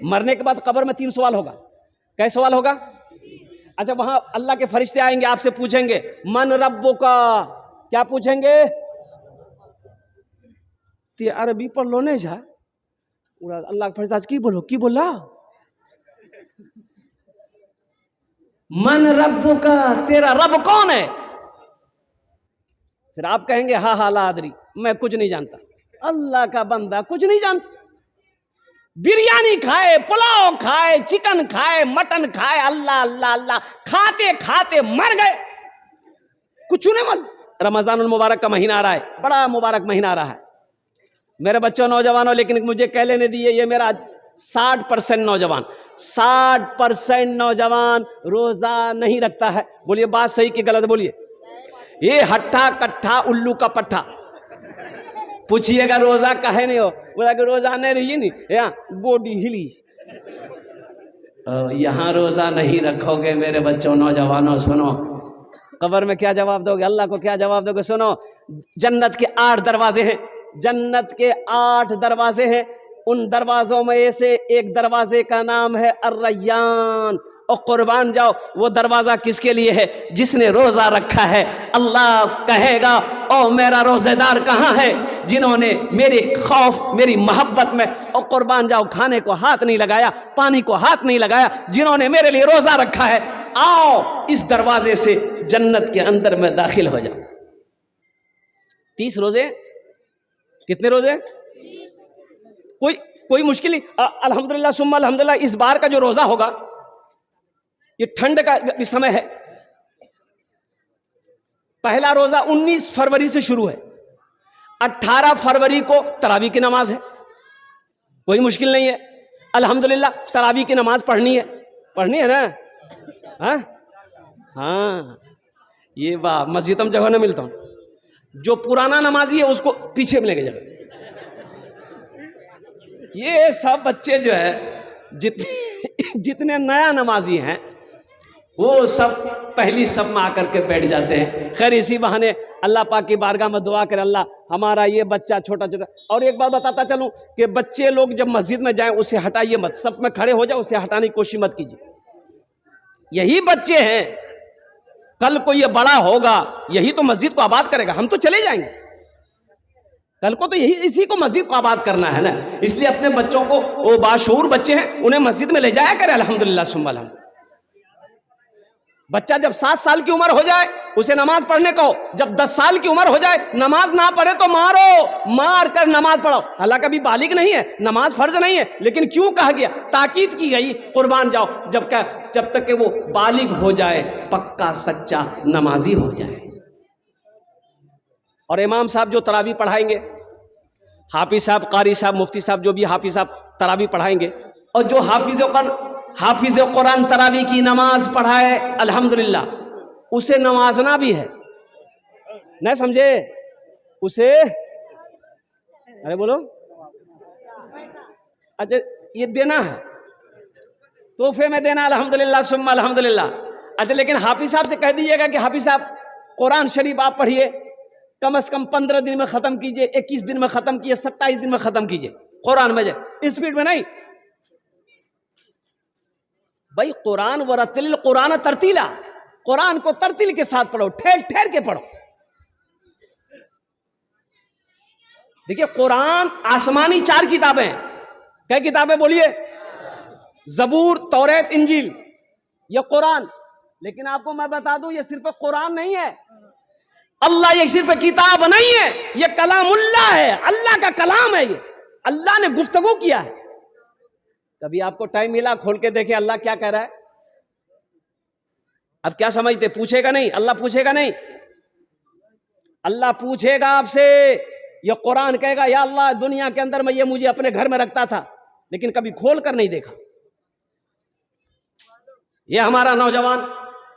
मरने के बाद कब्र में 3 सवाल होगा। कैसे सवाल होगा? अच्छा, वहां अल्लाह के फरिश्ते आएंगे, आपसे पूछेंगे मन रब्बुका, क्या पूछेंगे? ते अरबी पढ़ लो नहीं जा, अल्लाह के फरिश्ता की बोलो, की बोला मन रब्बुका, तेरा रब कौन है? फिर आप कहेंगे हा हा ला अदरी, मैं कुछ नहीं जानता। अल्लाह का बंदा कुछ नहीं जानता। बिरयानी खाए, पुलाव खाए, चिकन खाए, मटन खाए, अल्लाह अल्लाह अल्लाह खाते खाते मर गए, कुछ नहीं मालूम। रमजानुल मुबारक का महीना आ रहा है, बड़ा मुबारक महीना आ रहा है। मेरे बच्चों, नौजवानों, लेकिन मुझे कह लेने दिए, ये मेरा 60% नौजवान, 60% नौजवान रोजा नहीं रखता है। बोलिए बात सही कि गलत? बोलिए। ये हट्ठा कट्ठा उल्लू का पट्ठा। पूछिएगा रोजा काहे नहीं हो, बोला कि रोजा नहीं रही नहीं, यहाँ बॉडी हिली। यहाँ रोजा नहीं रखोगे मेरे बच्चों, नौजवानों, सुनो, कब्र में क्या जवाब दोगे? अल्लाह को क्या जवाब दोगे? सुनो, जन्नत के 8 दरवाजे हैं, जन्नत के 8 दरवाजे हैं। उन दरवाजों में से एक दरवाजे का नाम है अर्रय्यान। और कुर्बान जाओ, वो दरवाजा किसके लिए है? जिसने रोजा रखा है। अल्लाह कहेगा ओ मेरा रोजेदार कहाँ है, जिन्होंने मेरे खौफ, मेरी मोहब्बत में, और कुर्बान जाओ, खाने को हाथ नहीं लगाया, पानी को हाथ नहीं लगाया, जिन्होंने मेरे लिए रोजा रखा है, आओ इस दरवाजे से जन्नत के अंदर में दाखिल हो जाओ। 30 रोजे। कितने रोजे? कोई मुश्किल नहीं। अल्हम्दुलिल्लाह सुम्मा अल्हम्दुलिल्लाह, इस बार का जो रोजा होगा, ये ठंड का भी समय है। पहला रोजा 19 फरवरी से शुरू है, 18 फरवरी को तरावी की नमाज है। कोई मुश्किल नहीं है, अल्हम्दुलिल्लाह तरावी की नमाज पढ़नी है ना? हाँ, ये वाह, मस्जिद में जगह ना मिलता हूं। जो पुराना नमाजी है उसको पीछे में लेके जाए। ये सब बच्चे जो है, जितने नया नमाजी हैं, वो सब पहली सब में आकर के बैठ जाते हैं। खैर, इसी बहाने अल्लाह पाक की बारगाह में दुआ कर, अल्लाह हमारा ये बच्चा छोटा छोटा। और एक बात बताता चलूं कि बच्चे लोग जब मस्जिद में जाएं, उसे हटाइए मत, सब में खड़े हो जाओ, उसे हटाने की कोशिश मत कीजिए। यही बच्चे हैं, कल को ये बड़ा होगा, यही तो मस्जिद को आबाद करेगा। हम तो चले जाएंगे, कल को तो यही इसी को मस्जिद को आबाद करना है ना। इसलिए अपने बच्चों को, वो बाशऊर बच्चे हैं, उन्हें मस्जिद में ले जाया करें। अल्हम्दुलिल्लाह सुम्मा अल्हम्दुलिल्लाह। बच्चा जब 7 साल की उम्र हो जाए, उसे नमाज पढ़ने को, जब 10 साल की उम्र हो जाए, नमाज ना पढ़े तो मारो, मार कर नमाज पढ़ो। हालांकि अभी बालिग नहीं है, नमाज फर्ज नहीं है, लेकिन क्यों कहा गया, ताकीद की गई, कुर्बान जाओ, जब तक कि वो बालिग हो जाए, पक्का सच्चा नमाजी हो जाए। और इमाम साहब जो तरावी पढ़ाएंगे, हाफिज साहब, कारी साहब, मुफ्ती साहब, जो भी हाफिज साहब तरावी पढ़ाएंगे, और जो हाफिज कुरान तरावी की नमाज पढ़ाए, अल्हम्दुलिल्लाह, उसे नवाजना भी है। नहीं समझे? उसे, अरे बोलो, अच्छा ये देना है, तोहफे में देना, अल्हम्दुलिल्लाह सुम्मा अल्हम्दुलिल्लाह। अच्छा, लेकिन हाफिज साहब से कह दीजिएगा कि हाफिज साहब कुरान शरीफ आप पढ़िए, कम से कम 15 दिन में खत्म कीजिए, 21 दिन में खत्म कीजिए, 27 दिन में खत्म कीजिए कुरान में जाए, स्पीड में नहीं भाई। कुरान वरतिल कुरान तरतीला, कुरान को तरतील के साथ पढ़ो, ठहर ठहर के पढ़ो। देखिए, कुरान आसमानी 4 किताबें, क्या किताबें बोलिए? जबूर, तौरात, इंजील, ये कुरान। लेकिन आपको मैं बता दूं, ये सिर्फ कुरान नहीं है, अल्लाह, ये सिर्फ किताब नहीं है, ये कलामुल्लाह है, अल्लाह का कलाम है। ये अल्लाह ने गुफ्तगू किया है। कभी आपको टाइम मिला, खोल के देखे अल्लाह क्या कह रहा है? अब क्या समझते? पूछेगा नहीं, अल्लाह पूछेगा नहीं, अल्लाह पूछेगा आपसे। ये कुरान कहेगा, या अल्लाह, दुनिया के अंदर मैं ये मुझे अपने घर में रखता था, लेकिन कभी खोल कर नहीं देखा। ये हमारा नौजवान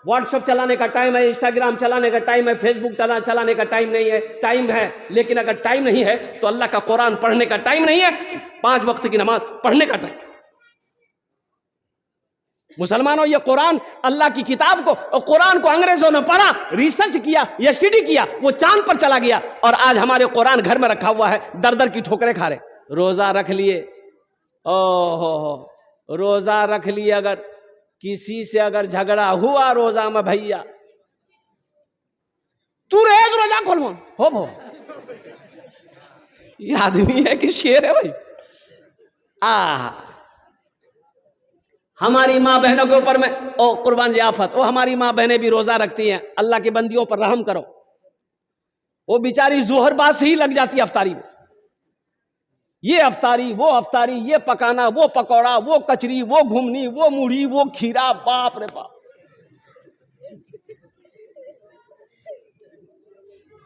व्हाट्सएप चलाने का टाइम है, इंस्टाग्राम चलाने का टाइम है, फेसबुक चलाने का टाइम नहीं है, टाइम है, लेकिन अगर टाइम नहीं है तो अल्लाह का कुरान पढ़ने का टाइम नहीं है, 5 वक्त की नमाज पढ़ने का टाइम। मुसलमानों, ये कुरान अल्लाह की किताब को, और कुरान को अंग्रेजों ने पढ़ा, रिसर्च किया, या स्टडी किया, वो चांद पर चला गया, और आज हमारे कुरान घर में रखा हुआ है, दर दर की ठोकरें खा रहे। रोजा रख लिए, ओ हो, रोजा रख लिए, अगर किसी से अगर झगड़ा हुआ रोजा में, भैया तू रहे तो रोजा खोल हो भो, ये आदमी है कि शेर है भाई। हमारी माँ बहनों के ऊपर में ओ कुर्बान जियाफत, ओ हमारी माँ बहनें भी रोजा रखती हैं, अल्लाह की बंदियों पर रहम करो। वो बेचारी जोहर बाद से ही लग जाती है अफ्तारी में, ये अफ्तारी वो अफ्तारी, ये पकाना वो पकौड़ा, वो कचरी वो घुमनी वो मूढ़ी वो खीरा, बाप रे बाप।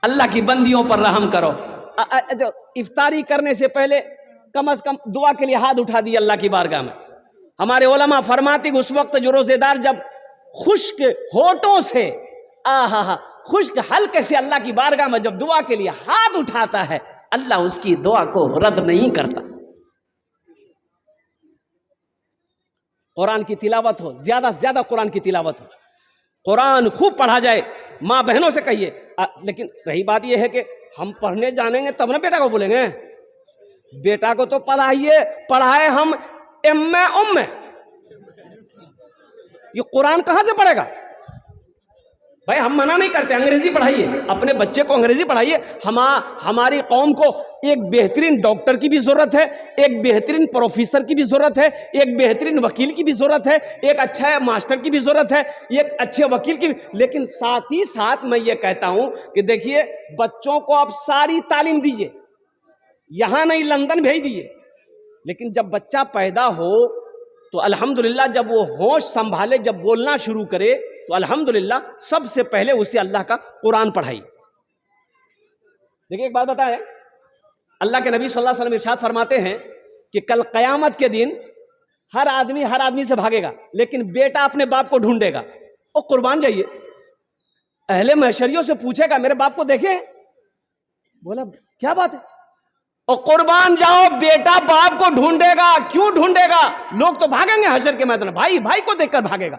अल्लाह की बंदियों पर रहम करो। इफ्तारी करने से पहले कम से कम दुआ के लिए हाथ उठा दिए अल्लाह की बारगाह में। हमारे उलमा फरमाती उस वक्त जो रोजेदार जब खुश्क होठों से खुश्क हल्के से अल्लाह की बारगाह में जब दुआ के लिए हाथ उठाता है, अल्लाह उसकी दुआ को रद्द नहीं करता। कुरान की तिलावत हो, ज्यादा से ज्यादा कुरान की तिलावत हो, कुरान खूब पढ़ा जाए। माँ बहनों से कहिए, लेकिन रही बात यह है कि हम पढ़ने जानेंगे तब ना बेटा को बोलेंगे। बेटा को तो पढ़ाए हम एम्मे उम्मे, ये कुरान कहां से पढ़ेगा भाई? हम मना नहीं करते, अंग्रेजी पढ़ाइए, अपने बच्चे को अंग्रेजी पढ़ाइए। हमारी कौम को एक बेहतरीन डॉक्टर की भी जरूरत है, एक बेहतरीन प्रोफेसर की भी जरूरत है, एक बेहतरीन वकील की भी जरूरत है, एक अच्छा मास्टर की भी जरूरत है, एक अच्छे वकील की भी। लेकिन साथ ही साथ मैं ये कहता हूं कि देखिए, बच्चों को आप सारी तालीम दीजिए, यहां नहीं लंदन भेज दीजिए, लेकिन जब बच्चा पैदा हो तो अल्हम्दुलिल्लाह जब वो होश संभाले, जब बोलना शुरू करे तो अल्हम्दुलिल्लाह सबसे पहले उसे अल्लाह का कुरान पढ़ाई। देखिए एक बात बताएं, अल्लाह के नबी सल्लल्लाहु अलैहि वसल्लम इरशाद फरमाते हैं कि कल क़यामत के दिन हर आदमी से भागेगा, लेकिन बेटा अपने बाप को ढूंढेगा। और कुर्बान जाइए, अहले महशरियों से पूछेगा मेरे बाप को देखे? बोला क्या बात है? और कुर्बान जाओ, बेटा बाप को ढूंढेगा। क्यों ढूंढेगा? लोग तो भागेंगे हशर के मैदान, भाई को देखकर भागेगा,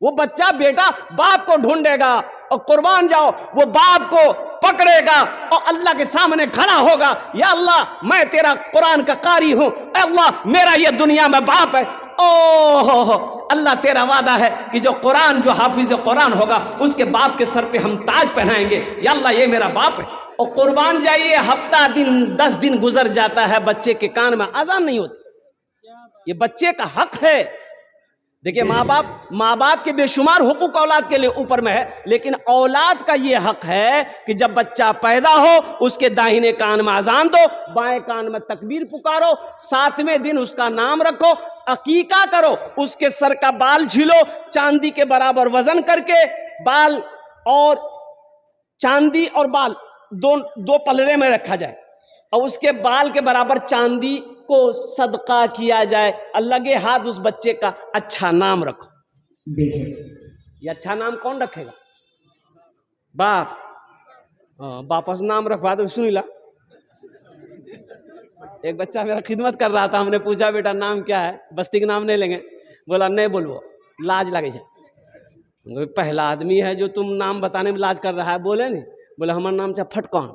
वो बच्चा बेटा बाप को ढूंढेगा। और कुर्बान जाओ, वो बाप को पकड़ेगा और अल्लाह के सामने खड़ा होगा, या अल्लाह मैं तेरा कुरान का कारी हूं, अल्लाह मेरा ये दुनिया में बाप है। ओहो अल्लाह तेरा वादा है कि जो कुरान, जो हाफिज कुरान होगा उसके बाप के सर पे हम ताज पहनाएंगे, या अल्लाह ये मेरा बाप है। और कुर्बान जाइए, हफ्ता दिन 10 दिन गुजर जाता है, बच्चे के कान में अजान नहीं होती। ये बच्चे का हक है। देखिए माँ बाप के बेशुमार हुकूक औलाद के लिए ऊपर में है, लेकिन औलाद का ये हक है कि जब बच्चा पैदा हो उसके दाहिने कान में अजान दो, बाएं कान में तकबीर पुकारो, 7वें दिन उसका नाम रखो, अकीका करो, उसके सर का बाल छीलो, चांदी के बराबर वजन करके बाल और चांदी और बाल दो पलड़े में रखा जाए, और उसके बाल के बराबर चांदी को सदका किया जाए। लगे हाथ उस बच्चे का अच्छा नाम रखो। ये अच्छा नाम कौन रखेगा? बाप। वापस नाम रखवा दो। सुनीला, एक बच्चा मेरा खिदमत कर रहा था, हमने पूछा बेटा नाम क्या है? बस्ती का नाम नहीं लेंगे। बोला नहीं बोलबो, लाज लगे है। पहला आदमी है जो तुम नाम बताने में लाज कर रहा है। बोले नहीं, बोले हमारा नाम चाहे फटकौन।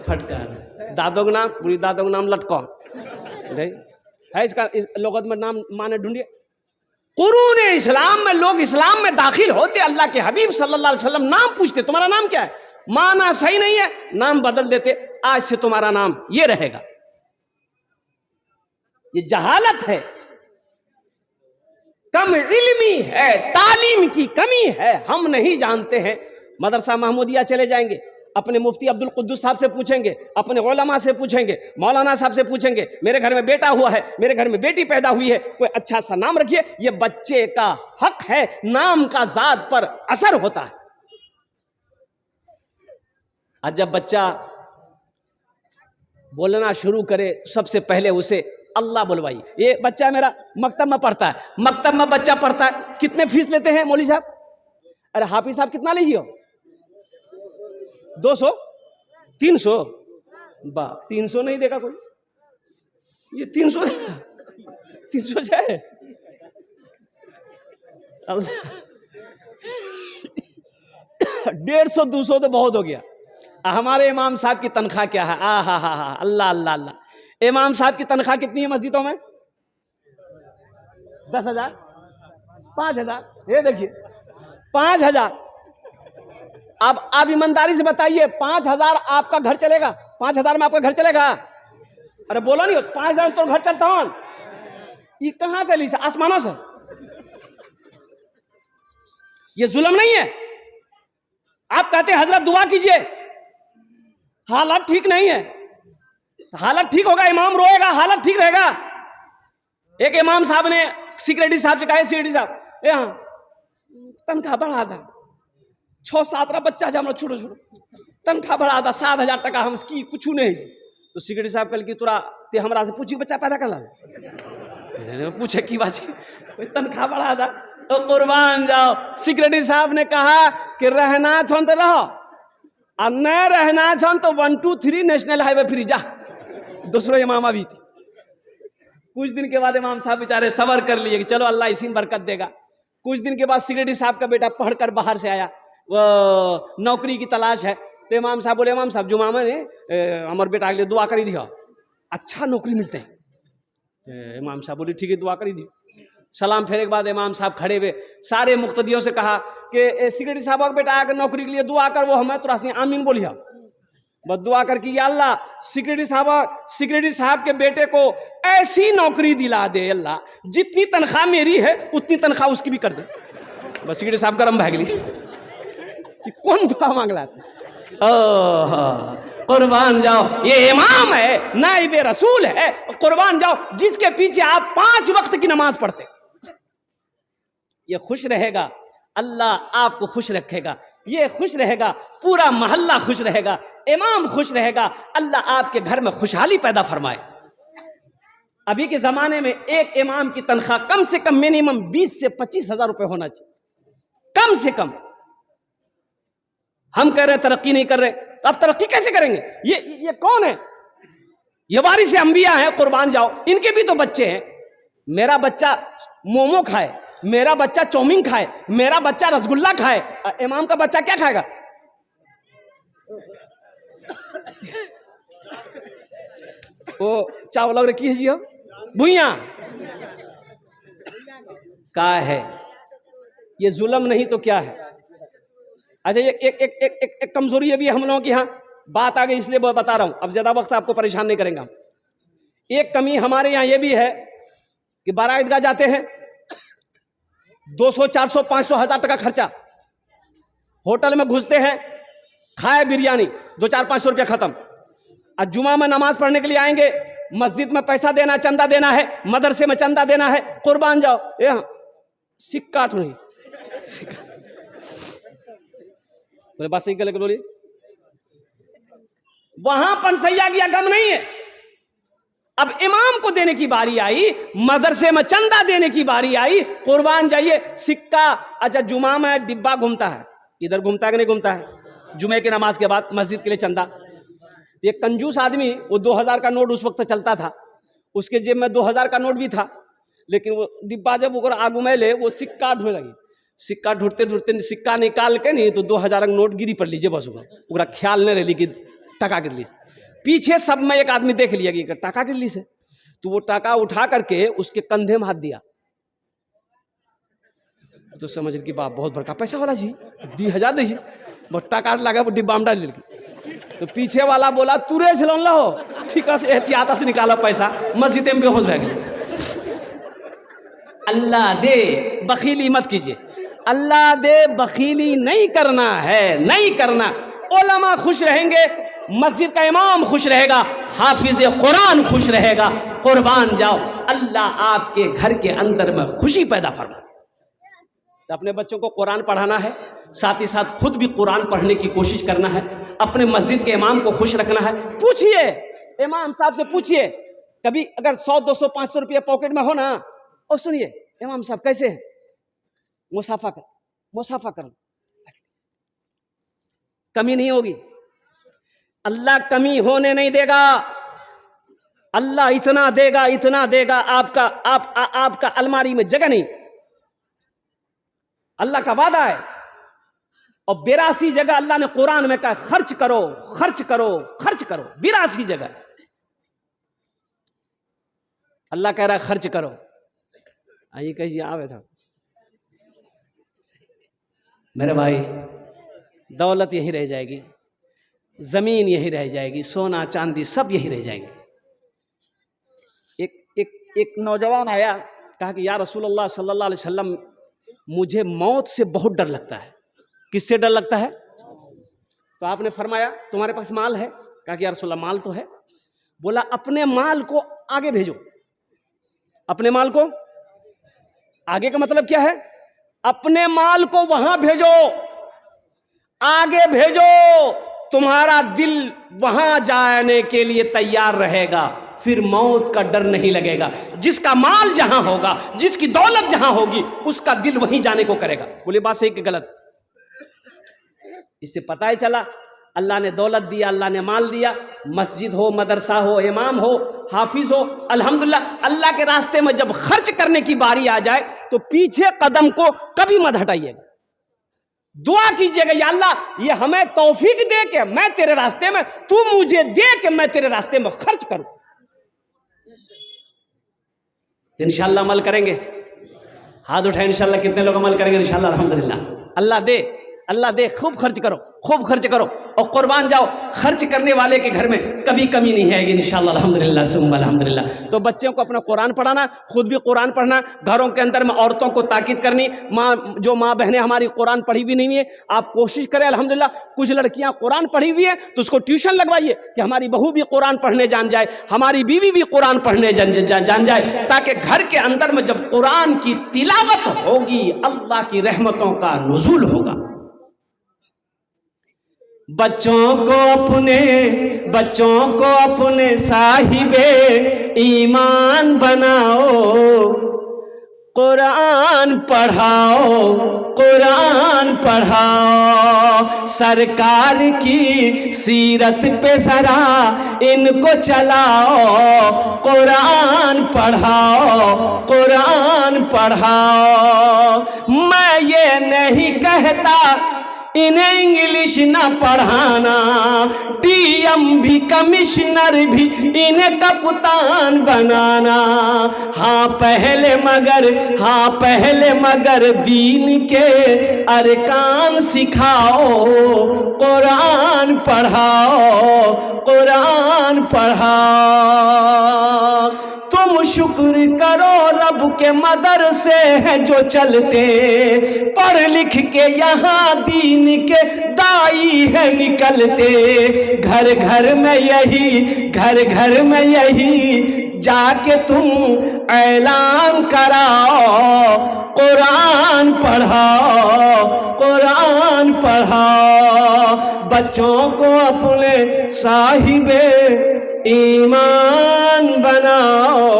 फटकौन दादों का नाम, पूरी दादों का नाम लटकौन है। इसका इस लोगत में नाम माने ढूंढिए। कुरून इस्लाम में लोग इस्लाम में दाखिल होते, अल्लाह के हबीब सल्लल्लाहु अलैहि वसल्लम नाम पूछते, तुम्हारा नाम क्या है? माना सही नहीं है, नाम बदल देते, आज से तुम्हारा नाम ये रहेगा। ये जहालत है, कम इल्मी है, तालीम की कमी है, हम नहीं जानते हैं। मदरसा महमूदिया चले जाएंगे, अपने मुफ्ती अब्दुल कुद्दूस साहब से पूछेंगे, अपने उलमा से पूछेंगे, मौलाना साहब से पूछेंगे, मेरे घर में बेटा हुआ है, मेरे घर में बेटी पैदा हुई है, कोई अच्छा सा नाम रखिए। ये बच्चे का हक है, नाम का जात पर असर होता है। आज जब बच्चा बोलना शुरू करे तो सबसे पहले उसे अल्लाह बुलवाइए। ये बच्चा मेरा मकतब में पढ़ता है, मकतब में बच्चा पढ़ता है, कितने फीस लेते हैं मौलवी साहब? अरे हाफिज साहब कितना लीजिए? 200 300? बाप, 300 नहीं देगा कोई, ये 300 है। 150 200 तो बहुत हो गया। हमारे इमाम साहब की तनख्वाह क्या है? हा अल्लाह अल्लाह अल्लाह। इमाम साहब की तनख्वाह कितनी है मस्जिदों में? 10,000, 5,000, ये देखिए 5,000। अब आप ईमानदारी से बताइए 5,000 आपका घर चलेगा? 5,000 में आपका घर चलेगा? अरे बोलो नहीं, 5,000 तो घर चलता हूं। ये कहां चली से? आसमानों से। ये जुल्म नहीं है? आप कहते हैं हजरत दुआ कीजिए, हालत ठीक नहीं है। हालत ठीक होगा, इमाम रोएगा, हालत ठीक रहेगा। एक इमाम साहब ने सिक्योरिटी साहब से कहा, सिक्योरिटी साहब यहाँ तनख्वाह बढ़ा था, 6-7 बच्चा है हम छोटो छोटो, तनख्वाह बढ़ा था 7,000 टका हम इसकी कुछ नहीं। तो सिक्योरिटी साहब कल की तोरा ते हमरा से पूछी बच्चा पैदा कर ला, पूछे की बात तनख्वाह बढ़ा था। तो कुर्बान जाओ, सिक्योरिटी साहब ने कहा कि रहना छो तो रहो, और न रहना छो तो 1, 2, 3 नेशनल हाईवे फ्री जा। दूसरो इमाम अभी थी। कुछ दिन के बाद इमाम साहब बेचारे सबर कर लिए कि चलो अल्लाह इसी में बरकत देगा। कुछ दिन के बाद सिक्योरिटी साहब का बेटा पढ़कर बाहर से आया, वो नौकरी की तलाश है। तो इमाम साहब बोले, इमाम साहब जुमा में हमारे बेटा के लिए दुआ करी दिया, अच्छा नौकरी मिलते हैं। इमाम साहब बोले ठीक है दुआ करी दी। सलाम फेरे के बाद इमाम साहब खड़े हुए, सारे मुक्तदियों से कहा कि सिक्योरिटी साहब का बेटा आकर नौकरी के लिए दुआ कर, वो हमें तुरंत आमीन बोलिया, बस दुआ कर कि या अल्लाह सिक्योरिटी साहब के बेटे को ऐसी नौकरी दिला दे अल्लाह, जितनी तनख्वाह मेरी है उतनी तनख्वाह उसकी भी कर दे। बस सिक्योरिटी साहब गरम भाग ली कि कौन दुआ मांगला था। कुर्बान जाओ, ये इमाम है, नाइब रसूल है, कुर्बान जाओ जिसके पीछे आप 5 वक्त की नमाज पढ़ते। ये खुश रहेगा, अल्लाह आपको खुश रखेगा, ये खुश रहेगा, पूरा मोहल्ला खुश रहेगा, इमाम खुश रहेगा, अल्लाह आपके घर में खुशहाली पैदा फरमाए। अभी के जमाने में एक इमाम की तनख्वाह कम से कम मिनिमम 20 से 25,000 रुपए होना चाहिए, कम से कम। हम कह रहे हैं तरक्की नहीं कर रहे, तो अब तरक्की कैसे करेंगे? ये कौन है? ये वारिस अंबिया है, कुर्बान जाओ, इनके भी तो बच्चे हैं। मेरा बच्चा मोमो खाए, मेरा बच्चा चाउमीन खाए, मेरा बच्चा रसगुल्ला खाए, इमाम का बच्चा क्या खाएगा? वो चावल रखी है जी, हम भुइया का है। ये जुल्म नहीं तो क्या है? अच्छा, ये एक कमजोरी ये भी है हम लोगों की, यहाँ बात आ गई इसलिए बता रहा हूं, अब ज्यादा वक्त आपको परेशान नहीं करेंगे। एक कमी हमारे यहाँ ये भी है कि बारह ईदगाह जाते हैं, 200, 400, 500, 1000 टका खर्चा, होटल में घुसते हैं, खाए बिरयानी, 2, 4, 500 रुपया खत्म। आज जुमा में नमाज पढ़ने के लिए आएंगे, मस्जिद में पैसा देना, चंदा देना है, मदरसे में चंदा देना है, कुर्बान जाओ यहाँ सिक्का नहीं, बोले बात सही कर बोलिए, वहां पंसैया गया गम नहीं है। अब इमाम को देने की बारी आई, मदरसे में चंदा देने की बारी आई, कुर्बान जाइए सिक्का। अच्छा, जुमा में डिब्बा घूमता है, इधर घूमता है कि नहीं घूमता है? जुमे की नमाज के बाद मस्जिद के लिए चंदा। ये कंजूस आदमी, वो 2000 का नोट उस वक्त चलता था, उसके जेब में 2000 का नोट भी था, लेकिन वो डिब्बा जब ओकर आगू में ले, वो सिक्का ढूंढ लगी, सिक्का ढूंढते ढूंढते सिक्का निकाल के नहीं तो 2000 का नोट गिरी पड़ लीजिए, बस ओकरा ख्याल नहीं रही कि टका गिरली। पीछे सब में एक आदमी देख लिया कि टका गिरली से, तो वो टका उठा करके उसके कंधे में हाथ दिया, तो समझ कि बाप बहुत बड़का पैसा वाला जी, 2000 दीजिए, बस टका लगा वो डिब्बा में डाल। तो पीछे वाला बोला तुरे से लोन लो, ठीक है, एहतियात से निकाला पैसा, मस्जिद में बेहोश रह गए। अल्लाह दे, बखीली मत कीजिए, अल्लाह दे, बखीली नहीं करना है, नहीं करना। उलमा खुश रहेंगे, मस्जिद का इमाम खुश रहेगा, हाफिज कुरान खुश रहेगा, कुर्बान जाओ, अल्लाह आपके घर के अंदर में खुशी पैदा फरमा। तो अपने बच्चों को कुरान पढ़ाना है, साथ ही साथ खुद भी कुरान पढ़ने की कोशिश करना है, अपने मस्जिद के इमाम को खुश रखना है। पूछिए इमाम साहब से, पूछिए कभी अगर 100, 200, 500 रुपया पॉकेट में हो ना, और सुनिए इमाम साहब कैसे है, मुसाफा कर, कमी नहीं होगी, अल्लाह कमी होने नहीं देगा, अल्लाह इतना देगा, इतना देगा, आपका अलमारी में जगह नहीं, अल्लाह का वादा है। और 82 जगह अल्लाह ने कुरान में कहा खर्च करो, खर्च करो, खर्च करो, 82 जगह अल्लाह कह रहा है खर्च करो। आइए कहिए आवे था। मेरे भाई, दौलत यही रह जाएगी, जमीन यही रह जाएगी, सोना चांदी सब यही रह जाएंगे। एक नौजवान आया, कहा कि या रसूलल्लाह सल्लल्लाहु अलैहि वसल्लम, मुझे मौत से बहुत डर लगता है। किससे डर लगता है? तो आपने फरमाया तुम्हारे पास माल है? कहा कि या रसूलल्लाह माल तो है। बोला अपने माल को आगे भेजो। अपने माल को आगे का मतलब क्या है? अपने माल को वहां भेजो, आगे भेजो, तुम्हारा दिल वहां जाने के लिए तैयार रहेगा, फिर मौत का डर नहीं लगेगा। जिसका माल जहां होगा, जिसकी दौलत जहां होगी, उसका दिल वहीं जाने को करेगा। बोले बात सही कि गलत? इससे पता ही चला अल्लाह ने दौलत दिया, अल्लाह ने माल दिया, मस्जिद हो, मदरसा हो, इमाम हो, हाफिज हो, अल्हम्दुलिल्लाह। अल्लाह के रास्ते में जब खर्च करने की बारी आ जाए तो पीछे कदम को कभी मत हटाइएगा। दुआ कीजिएगा, या अल्लाह ये हमें तौफीक दे के मैं तेरे रास्ते में, तू मुझे दे के मैं तेरे रास्ते में खर्च करूं। इंशाअल्लाह अमल करेंगे। हाथ उठाए इंशाअल्लाह। कितने लोग अमल करेंगे इंशाअल्लाह? अल्हम्दुलिल्लाह। अल्लाह दे, अल्लाह दे। खूब खर्च करो, खूब खर्च करो और कुर्बान जाओ। खर्च करने वाले के घर में कभी कमी नहीं आएगी इंशाअल्लाह। अल्हम्दुलिल्लाह सुम्मा अल्हम्दुलिल्लाह। तो बच्चों को अपना कुरान पढ़ाना, खुद भी कुरान पढ़ना, घरों के अंदर में औरतों को ताकीद करनी। जो माँ बहनें हमारी कुरान पढ़ी भी नहीं है, आप कोशिश करें। अल्हम्दुलिल्लाह कुछ लड़कियां कुरान पढ़ी हुई है तो उसको ट्यूशन लगवाइए कि हमारी बहू भी कुरान पढ़ने जान जाए, हमारी बीवी भी कुरान पढ़ने जान जाए, ताकि घर के अंदर में जब कुरान की तिलावत होगी, अल्लाह की रहमतों का नुज़ूल होगा। बच्चों को अपने साहिबे ईमान बनाओ, कुरान पढ़ाओ, कुरान पढ़ाओ। सरकार की सीरत पे जरा इनको चलाओ, कुरान पढ़ाओ, कुरान पढ़ाओ। मैं ये नहीं कहता इन्हें इंग्लिश ना पढ़ाना, डीएम भी कमिश्नर भी इन्हें कप्तान बनाना। हाँ पहले मगर दीन के अरकान सिखाओ, कुरान पढ़ाओ, कुरान पढ़ाओ। तुम शुक्र करो रब के मदरसे हैं जो चलते, पढ़ लिख के यहाँ दीन के दाई है निकलते। घर घर में यही जाके तुम ऐलान कराओ, कुरान पढ़ाओ, कुरान पढ़ाओ। बच्चों को अपने साहिबे ईमान बनाओ,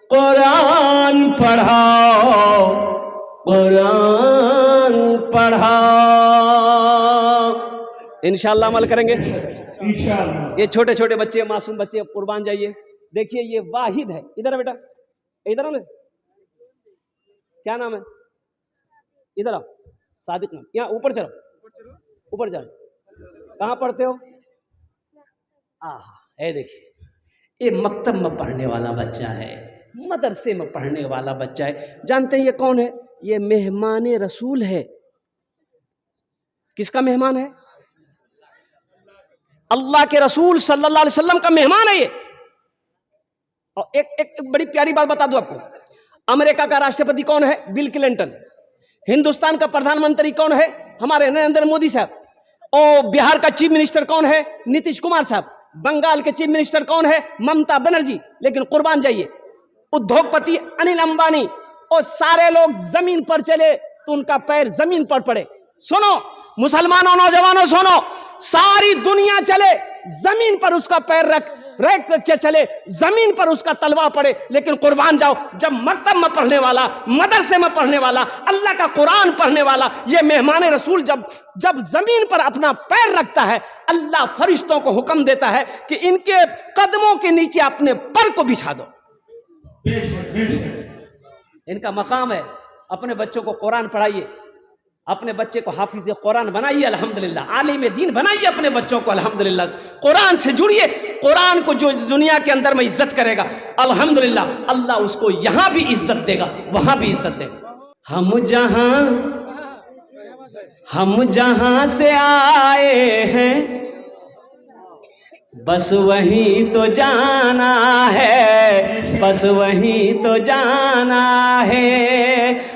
कुरान पढ़ाओ, कुरान पढ़ाओ। इंशाअल्लाह अमल करेंगे इंशाअल्लाह। ये छोटे छोटे बच्चे, मासूम बच्चे, कुर्बान जाइए। देखिए ये वाहिद है, इधर है बेटा, इधर आओ। क्या नाम है? इधर आओ। सादिक नाम। यहाँ ऊपर चलो, ऊपर चलो। कहाँ पढ़ते हो? ये देखिए, ये मकतब में पढ़ने वाला बच्चा है, मदरसे में पढ़ने वाला बच्चा है। जानते हैं ये कौन है? ये मेहमान रसूल है। किसका मेहमान है? अल्लाह के रसूल सल्लल्लाहु अलैहि वसल्लम का मेहमान है ये। और एक बड़ी प्यारी बात बता दूं आपको, अमेरिका का राष्ट्रपति कौन है? Bill Clinton. हिंदुस्तान का प्रधानमंत्री कौन है? हमारे नरेंद्र मोदी साहब। और बिहार का चीफ मिनिस्टर कौन है? नीतीश कुमार साहब। बंगाल के चीफ मिनिस्टर कौन है? ममता बनर्जी। लेकिन कुर्बान जाइए, उद्योगपति अनिल अंबानी और सारे लोग जमीन पर चले तो उनका पैर जमीन पर पड़े। सुनो मुसलमानों, नौजवानों सुनो, सारी दुनिया चले जमीन पर उसका पैर रख के चले, जमीन पर उसका तलवा पड़े, लेकिन कुर्बान जाओ, जब मकतब में पढ़ने वाला, मदरसे में पढ़ने वाला, अल्लाह का कुरान पढ़ने वाला, ये मेहमान रसूल जब जमीन पर अपना पैर रखता है, अल्लाह फरिश्तों को हुक्म देता है कि इनके कदमों के नीचे अपने पर को बिछा दो। इनका मकाम है। अपने बच्चों को कुरान पढ़ाइए, अपने बच्चे को हाफिज कुरान बनाइए, अल्हम्दुलिल्लाह। आलिम दीन बनाइए अपने बच्चों को, अल्हम्दुलिल्लाह। कुरान से जुड़िए, कुरान को जो दुनिया के अंदर में इज्जत करेगा, अल्हम्दुलिल्लाह अल्लाह उसको यहां भी इज्जत देगा, वहां भी इज्जत देगा। हम जहां से आए हैं बस वहीं तो जाना है, बस वहीं तो जाना है।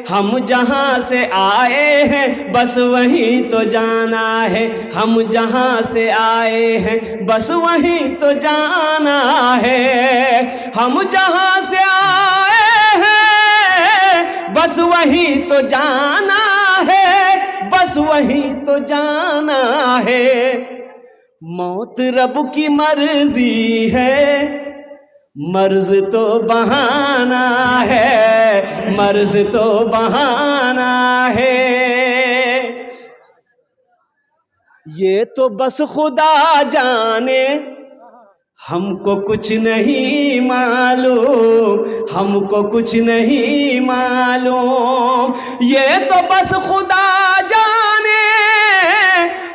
हम जहां से आए हैं बस वहीं तो जाना है, हम जहां से आए हैं बस वहीं तो जाना है। हम जहां से आए हैं बस वहीं तो जाना है, बस वहीं तो जाना है। मौत रब की मर्जी है, मर्ज तो बहाना है, मर्ज तो बहाना है। ये तो बस खुदा जाने, हमको कुछ नहीं मालूम, हमको कुछ नहीं मालूम। ये तो बस खुदा जाने,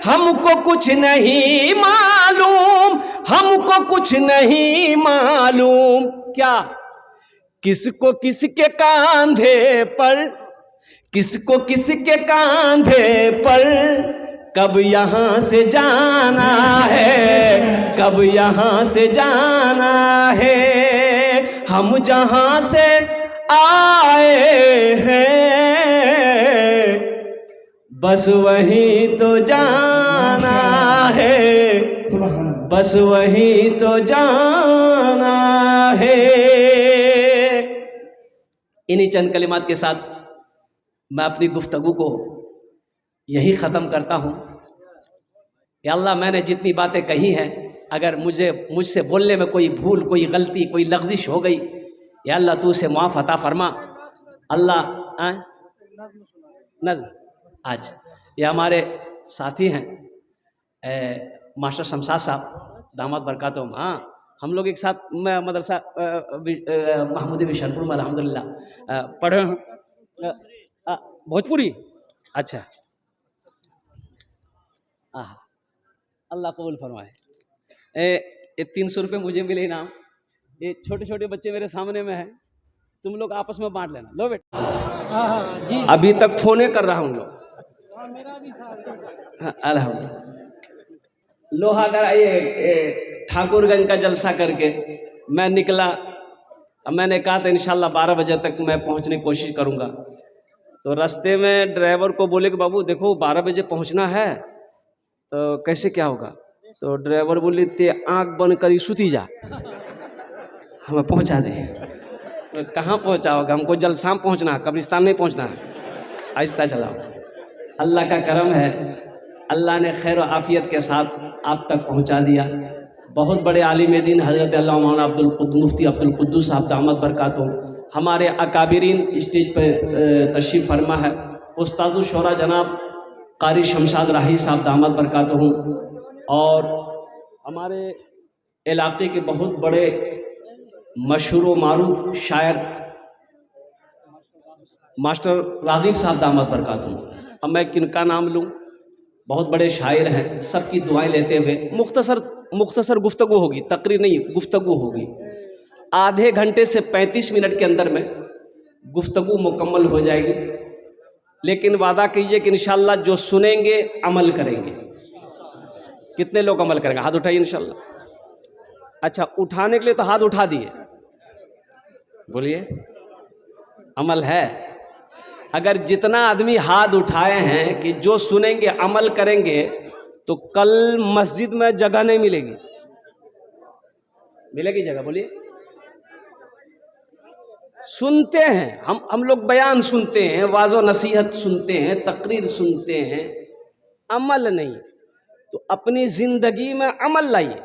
हमको कुछ नहीं मालूम, हमको कुछ नहीं मालूम। क्या किसको किसके कांधे पर, किसको किसके कांधे पर कब यहाँ से जाना है, कब यहाँ से जाना है। हम जहाँ से आए हैं बस वहीं तो जाना है, बस वहीं तो जाना है। इन्हीं चंद कलिमात के साथ मैं अपनी गुफ्तगू को यही ख़त्म करता हूँ। या अल्लाह, मैंने जितनी बातें कही हैं, अगर मुझसे बोलने में कोई भूल, कोई गलती, कोई लग़ज़िश हो गई, या अल्लाह तू उसे माफ़ अता फरमा। अल्लाह नज़्म आज ये हमारे साथी हैं मास्टर शमशाद साहब दामद बरकातुहुम। हाँ, हम लोग एक साथ मैं मदरसा महमूदी बिशनपुर में अल्हम्दुलिल्लाह पढ़े हूँ। भोजपुरी, अच्छा, अल्लाह कबूल फरमाए। ये 300 रुपये मुझे मिले इनाम। ये छोटे छोटे बच्चे मेरे सामने में हैं, तुम लोग आपस में बांट लेना। लो बेटा, जी अभी तक फोने कर रहा हूँ लोग। अल्हम्दुलिल्लाह। लोहागढ़ ये ठाकुरगंज का जलसा करके मैं निकला। मैंने कहा था इंशाल्लाह 12 बजे तक मैं पहुंचने की कोशिश करूंगा। तो रास्ते में ड्राइवर को बोले कि बाबू देखो 12 बजे पहुंचना है, तो कैसे क्या होगा? तो ड्राइवर बोले ते आँख बंद करी सुती जा, हमें पहुंचा दे। तो कहाँ पहुंचा होगा? हमको जलसा में पहुंचना है, कब्रिस्तान नहीं पहुंचना है। आहिस्ता चलाओ, अल्लाह का करम है, अल्लाह ने खैर और आफियत के साथ आप तक पहुंचा दिया। बहुत बड़े आलिम दीन हज़रत अल्लामा मौलाना मुफ्ती अब्दुल कुद्दूस साहब दामद बरकातुहुम, हमारे अकाबिरीन स्टेज पर तशरीफ़ फरमा है। उस्ताद शुरा जनाब कारी शमशाद राही साहब दामद बरकातुहुम, और हमारे इलाके के बहुत बड़े मशहूर व मारूफ शायर मास्टर राग़िब साहब दामद बरकातुहुम। अब मैं किनका नाम लूँ? बहुत बड़े शायर हैं, सबकी दुआएं लेते हुए मुख्तसर गुफ्तगू होगी, तकरीर नहीं, गुफ्तगू होगी। आधे घंटे से 35 मिनट के अंदर में गुफ्तगू मुकम्मल हो जाएगी। लेकिन वादा कीजिए कि इंशाल्लाह जो सुनेंगे अमल करेंगे। कितने लोग अमल करेंगे? हाथ उठाइए इंशाल्लाह। अच्छा, उठाने के लिए तो हाथ उठा दिए, बोलिए अमल है। अगर जितना आदमी हाथ उठाए हैं कि जो सुनेंगे अमल करेंगे, तो कल मस्जिद में जगह नहीं मिलेगी। मिलेगी जगह? बोलिए। सुनते हैं हम लोग, बयान सुनते हैं, वाज़ो नसीहत सुनते हैं, तकरीर सुनते हैं, अमल नहीं। तो अपनी जिंदगी में अमल लाइए।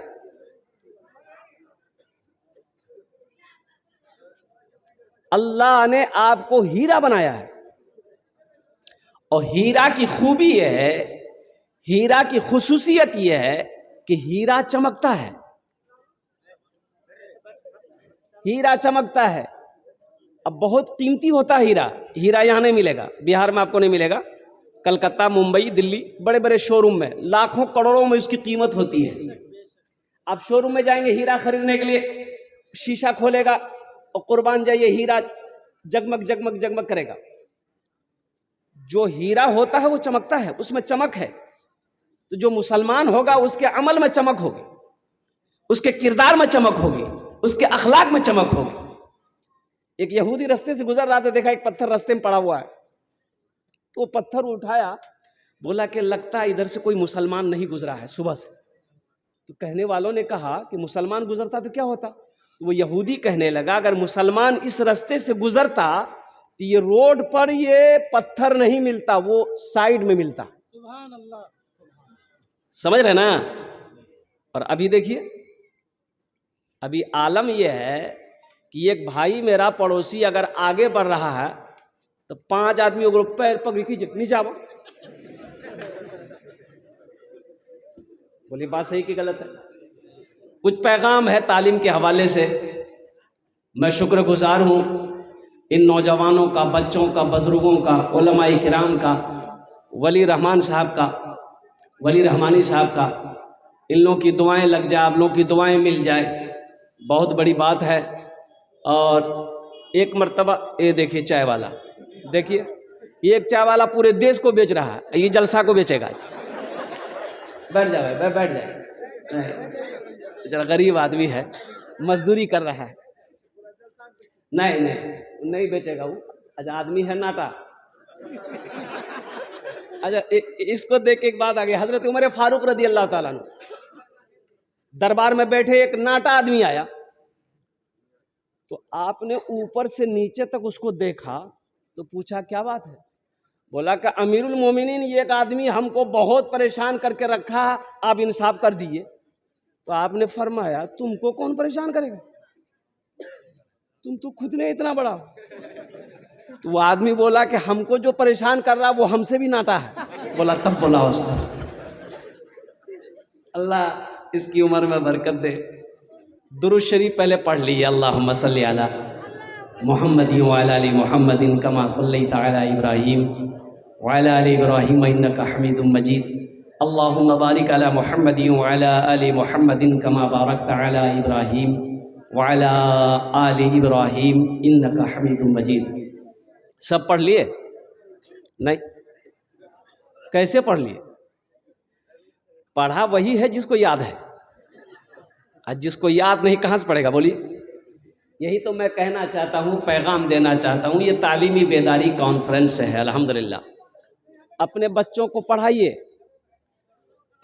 अल्लाह ने आपको हीरा बनाया है, और हीरा की खूबी यह है, हीरा की खुसूसियत यह है कि हीरा चमकता है। हीरा चमकता है। अब बहुत कीमती होता है हीरा। हीरा यहाँ नहीं मिलेगा, बिहार में आपको नहीं मिलेगा। कलकत्ता, मुंबई, दिल्ली, बड़े बड़े शोरूम में लाखों करोड़ों में उसकी कीमत होती है। आप शोरूम में जाएंगे हीरा खरीदने के लिए, शीशा खोलेगा और कुर्बान जाइए हीरा जगमग जगमग जगमग करेगा। जो हीरा होता है वो चमकता है, उसमें चमक है। तो जो मुसलमान होगा उसके अमल में चमक होगी, उसके किरदार में चमक होगी, उसके अखलाक में चमक होगी। एक यहूदी रास्ते से गुजर रहा था, देखा एक पत्थर रास्ते में पड़ा हुआ है, तो वो पत्थर उठाया, बोला कि लगता है इधर से कोई मुसलमान नहीं गुजरा है सुबह से। तो कहने वालों ने कहा कि मुसलमान गुजरता तो क्या होता। तो वो यहूदी कहने लगा अगर मुसलमान इस रास्ते से गुजरता तो ये रोड पर ये पत्थर नहीं मिलता, वो साइड में मिलता। सुभान अल्लाह, समझ रहे ना। और अभी देखिए, अभी आलम यह है कि एक भाई मेरा पड़ोसी अगर आगे बढ़ रहा है तो 5 आदमी को पैर पकड़ कीजिए नीचे आओ। बोली बात सही कि गलत है। कुछ पैगाम है तालीम के हवाले से। मैं शुक्रगुजार हूँ इन नौजवानों का, बच्चों का, बुजुर्गों का, उलमाए किराम का, वली रहमान साहब का, वली रहमानी साहब का। इन लोगों की दुआएं लग जाए, आप लोगों की दुआएं मिल जाए, बहुत बड़ी बात है। और एक मर्तबा ये देखिए चाय वाला, देखिए ये एक चाय वाला पूरे देश को बेच रहा है, ये जलसा को बेचेगा। बैठ जाए भाई, बैठ जाए। जरा गरीब आदमी है, मजदूरी कर रहा है। नहीं नहीं नहीं बेचेगा वो। अच्छा आदमी है नाटा। अच्छा इसको देख के एक बात आ गई। हजरत उमर फारूक रदी अल्लाह ताला अन्हु दरबार में बैठे, एक नाटा आदमी आया, तो आपने ऊपर से नीचे तक उसको देखा तो पूछा क्या बात है। बोला कि अमीरुल मोमिनीन ये एक आदमी हमको बहुत परेशान करके रखा, आप इंसाफ कर दिए। तो आपने फरमाया तुमको कौन परेशान करेगा, तुम तो खुद ने इतना बड़ा। तो वो आदमी बोला कि हमको जो परेशान कर रहा वो हमसे भी नाटा है। बोला तब बोला उसको। अल्लाह इसकी उम्र में बरकत दे। दुरूद शरीफ पहले पढ़ लीजिए, अल्लाहुम्मा सल्ली अला मुहम्मदिन व अला आलि मुहम्मदिन कमा सल्लैता अला इब्राहीम व अला आलि इब्राहीम इन्नका हमीदुम मजीद। अल्लाहुम्मा बारिक अला मुहम्मदिन व अला आलि मुहम्मदिन कमा बारकता अला इब्राहीम व अला आलि इब्राहीम इन्नका हमीदुम मजीद। सब पढ़ लिए? नहीं, कैसे पढ़ लिए? पढ़ा वही है जिसको याद है, और जिसको याद नहीं कहाँ से पढ़ेगा बोलिए। यही तो मैं कहना चाहता हूँ, पैगाम देना चाहता हूँ। ये तालीमी बेदारी कॉन्फ्रेंस है, अल्हम्दुलिल्लाह। अपने बच्चों को पढ़ाइए,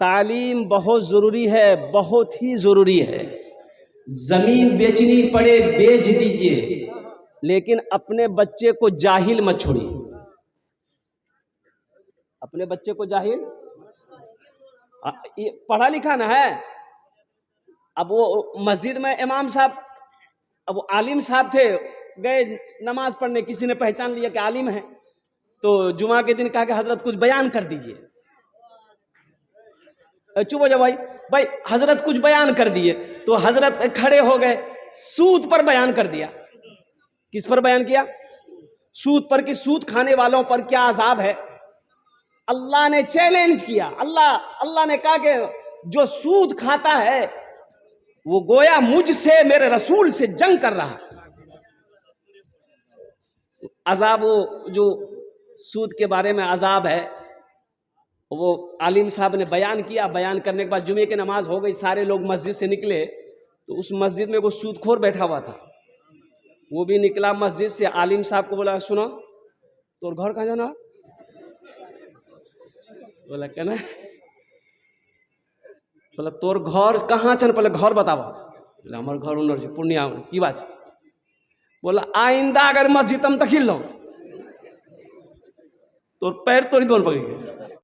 तालीम बहुत ज़रूरी है, बहुत ही ज़रूरी है। ज़मीन बेचनी पड़े बेच दीजिए, लेकिन अपने बच्चे को जाहिल मत छोड़िए। अपने बच्चे को जाहिल, ये पढ़ा लिखा ना है। अब वो मस्जिद में इमाम साहब, अब वो आलिम साहब थे, गए नमाज पढ़ने, किसी ने पहचान लिया कि आलिम है, तो जुमा के दिन कहा कि हजरत कुछ बयान कर दीजिए। चुप हो जाओ भाई, भाई हजरत कुछ बयान कर दिए। तो हजरत खड़े हो गए, सूद पर बयान कर दिया। किस पर बयान किया? सूद पर। कि सूद खाने वालों पर क्या अजाब है। अल्लाह ने चैलेंज किया। अल्लाह ने कहा कि जो सूद खाता है वो गोया मुझसे, मेरे रसूल से जंग कर रहा है। अजाब, वो जो सूद के बारे में अजाब है, वो आलिम साहब ने बयान किया। बयान करने के बाद जुमे की नमाज हो गई, सारे लोग मस्जिद से निकले, तो उस मस्जिद में वो सूदखोर बैठा हुआ था। वो भी निकला मस्जिद से, आलिम साहब को बोला सुनो तोर घर कहाँ जाना। बोला कहना, बोला तोर घर कहाँ चल, पहले घर बतावा। बोला हमार घर उन्नर से पूर्णिया की बात। बोला आइंदा अगर मस्जिद हम तक हिल लो तोर पैर तोड़ी दोन पकड़।